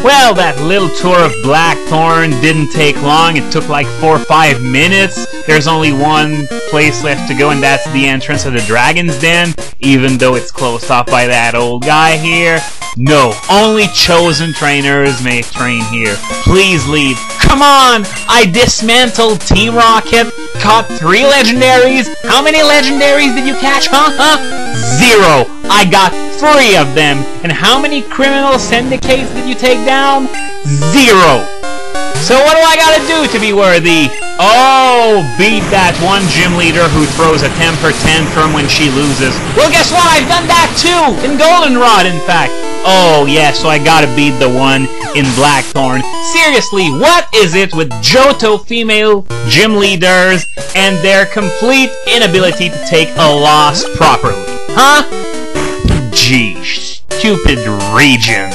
Well, that little tour of Blackthorn didn't take long. It took like 4 or 5 minutes. There's only one place left to go, and that's the entrance of the Dragon's Den, even though it's closed off by that old guy here. No, only chosen trainers may train here. Please leave. Come on! I dismantled Team Rocket, caught 3 legendaries. How many legendaries did you catch, huh? 0! I got 3 of them. And how many criminal syndicates did you take down? 0! So what do I gotta do to be worthy? Oh, beat that one gym leader who throws a temper tantrum when she loses. Well, guess what? I've done that too! In Goldenrod, in fact. Oh, yeah, so I gotta beat the one in Blackthorn. Seriously, what is it with Johto female gym leaders and their complete inability to take a loss properly? Huh? Gee, stupid region.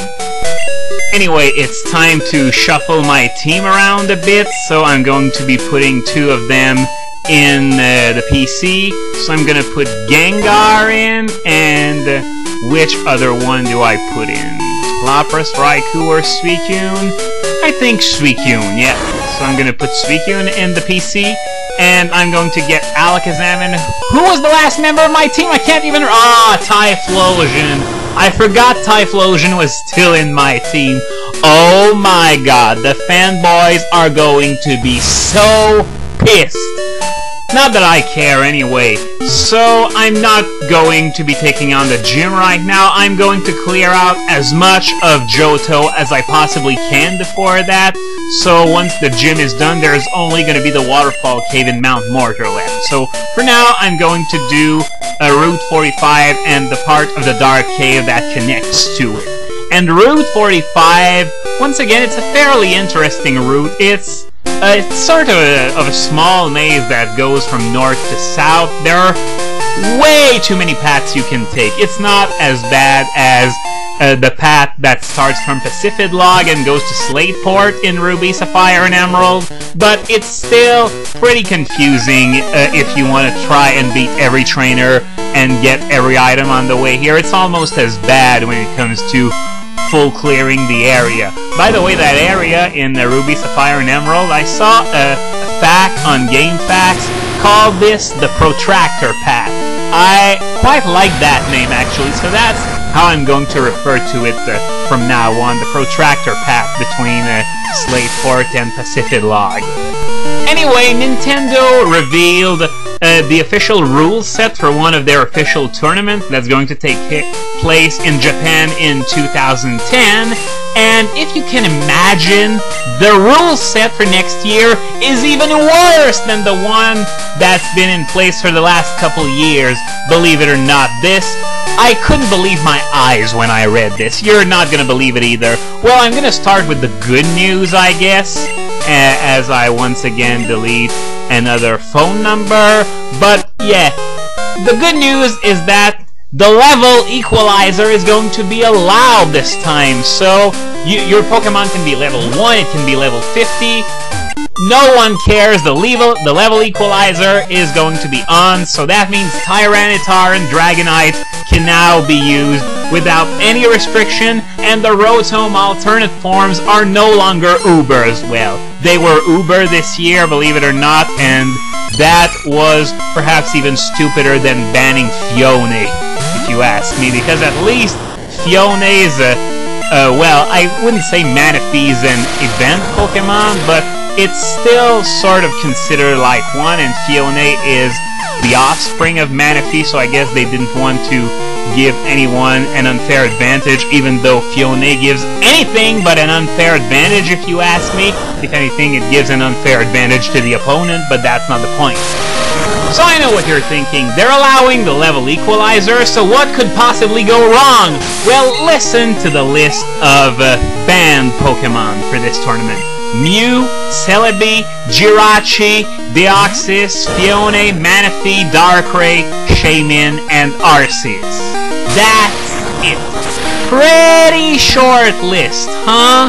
Anyway, it's time to shuffle my team around a bit, so I'm going to be putting 2 of them in the PC. So I'm gonna put Gengar in, and which other one do I put in? Lapras, Raikou, or Suicune? I think Suicune, yeah. So I'm gonna put Suicune in the PC, and I'm going to get Alakazam in. Who was the last member of my team? I can't even... Typhlosion. I forgot Typhlosion was still in my team. Oh my god, the fanboys are going to be so pissed. Not that I care anyway. So I'm not going to be taking on the gym right now. I'm going to clear out as much of Johto as I possibly can before that. So once the gym is done, there's only going to be the Waterfall Cave in Mount Mortar left. So for now, I'm going to do Route 45 and the part of the Dark Cave that connects to it. And Route 45, once again, it's a fairly interesting route. It's sort of a small maze that goes from north to south. There are way too many paths you can take. It's not as bad as the path that starts from Pacifidlog and goes to Slateport in Ruby, Sapphire, and Emerald, but it's still pretty confusing if you want to try and beat every trainer and get every item on the way here. It's almost as bad when it comes to full clearing the area. By the way, that area in Ruby, Sapphire, and Emerald, I saw a fact on GameFAQs called this the Protractor Path. I quite like that name, actually, so that's how I'm going to refer to it from now on, the Protractor Path between Slateport and Pacifidlog. Anyway, Nintendo revealed the official rules set for one of their official tournaments that's going to take place in Japan in 2010. And if you can imagine, the rule set for next year is even worse than the one that's been in place for the last couple years. Believe it or not, I couldn't believe my eyes when I read this. You're not gonna believe it either. Well, I'm gonna start with the good news, I guess, as I once again delete another phone number. But yeah, the good news is that the level equalizer is going to be allowed this time. So your Pokemon can be level 1, it can be level 50. No one cares. The level equalizer is going to be on, so that means Tyranitar and Dragonite can now be used without any restriction, and the Rotom alternate forms are no longer Uber as well. They were Uber this year, believe it or not, and that was perhaps even stupider than banning Fione, if you ask me, because at least Fione's, well, I wouldn't say Manaphy's an event Pokemon, but it's still sort of considered like one, and Fione is the offspring of Manaphy, so I guess they didn't want to give anyone an unfair advantage, even though Fione gives anything but an unfair advantage, if you ask me. If anything, it gives an unfair advantage to the opponent, but that's not the point. So I know what you're thinking. They're allowing the level equalizer, so what could possibly go wrong? Well, listen to the list of banned Pokemon for this tournament. Mew, Celebi, Jirachi, Deoxys, Fione, Manaphy, Darkrai, Shaymin, and Arceus. That's it. Pretty short list, huh?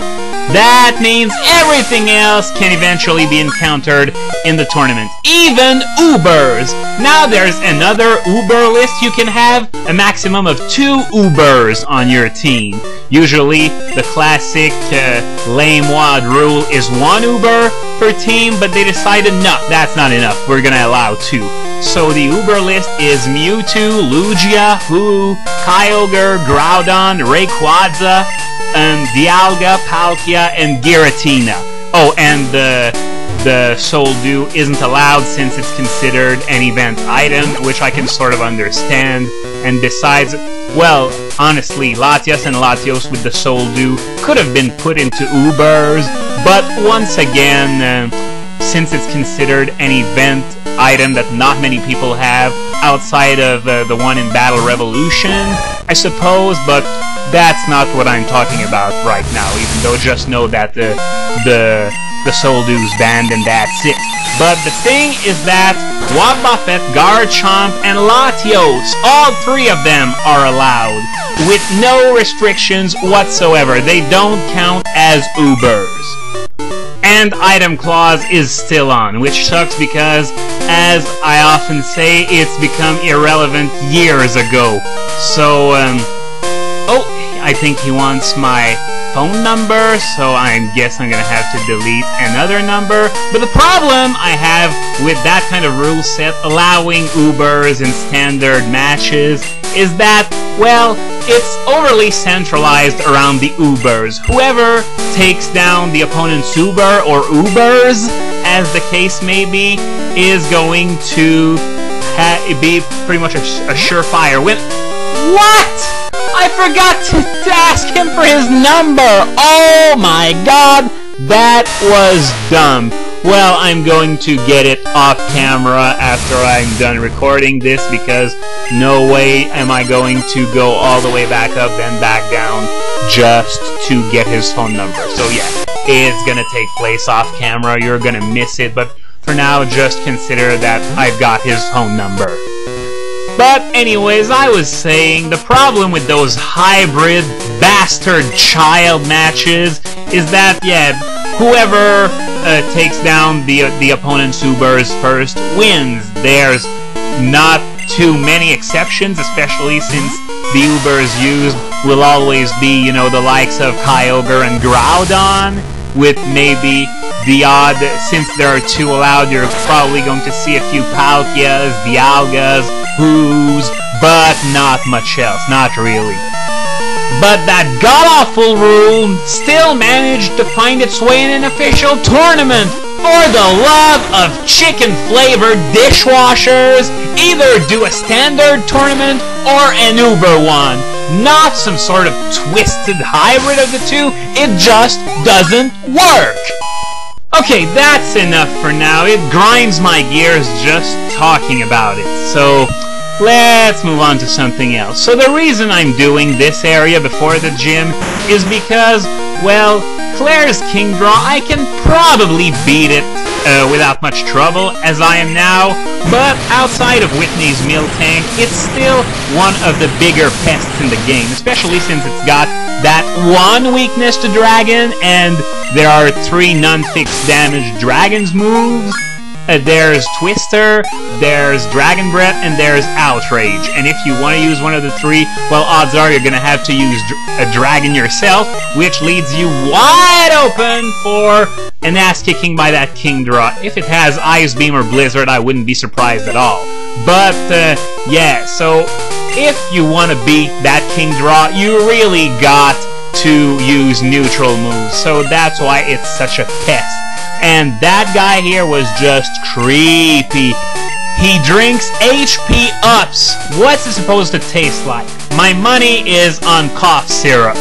That means everything else can eventually be encountered in the tournament. Even Ubers! Now there's another Uber list. You can have a maximum of 2 Ubers on your team. Usually, the classic lame WOD rule is 1 Uber per team, but they decided, no, that's not enough. We're gonna allow 2. So the Uber list is Mewtwo, Lugia, Hu, Kyogre, Groudon, Rayquaza, Dialga, Palkia, and Giratina. Oh, and the Soul Dew isn't allowed since it's considered an event item, which I can sort of understand. And besides, well, honestly, Latias and Latios with the Soul Dew could have been put into Ubers, but once again, since it's considered an event item that not many people have outside of the one in Battle Revolution, I suppose, but that's not what I'm talking about right now, even though just know that the Soul Dew's banned and that's it. But the thing is that Wobbuffet, Garchomp, and Latios, all 3 of them are allowed, with no restrictions whatsoever. They don't count as Ubers. And item clause is still on, which sucks because, as I often say, it's become irrelevant years ago. So, oh, I think he wants my phone number, so I guess I'm gonna have to delete another number. But the problem I have with that kind of rule set, allowing Ubers in standard matches, is that, well, it's overly centralized around the Ubers. Whoever takes down the opponent's Uber, or Ubers, as the case may be, is going to be pretty much a surefire win. What?! I forgot to ask him for his number! Oh my god! That was dumb. Well, I'm going to get it off camera after I'm done recording this, because no way am I going to go all the way back up and back down just to get his phone number. So yeah, it's gonna take place off camera, you're gonna miss it, but for now just consider that I've got his phone number. But anyways, I was saying, the problem with those hybrid bastard child matches is that, yeah, whoever takes down the opponent's Ubers first wins. There's not too many exceptions, especially since the Ubers used will always be, you know, the likes of Kyogre and Groudon, with maybe the odd, since there are 2 allowed, you're probably going to see a few Palkias, Dialgas, Who's, but not much else, not really. But that god-awful rule still managed to find its way in an official tournament. For the love of chicken-flavored dishwashers, either do a standard tournament or an Uber one. Not some sort of twisted hybrid of the 2, it just doesn't work. Okay, that's enough for now. It grinds my gears just talking about it. So, let's move on to something else. So the reason I'm doing this area before the gym is because, well, Claire's King Draw, I can probably beat it without much trouble, as I am now, but outside of Whitney's Miltank, it's still one of the bigger pests in the game, especially since it's got that 1 weakness to Dragon, and there are 3 non-fixed damage Dragon's moves. There's Twister, there's Dragon Breath, and there's Outrage. And if you want to use one of the 3, well, odds are you're going to have to use a Dragon yourself, which leads you wide open for an ass-kicking by that King Draw. If it has Ice Beam or Blizzard, I wouldn't be surprised at all. But, yeah, so if you want to beat that King Draw, you really got to use neutral moves. So that's why it's such a pest. And that guy here was just creepy. He drinks HP ups. What's it supposed to taste like? My money is on cough syrup.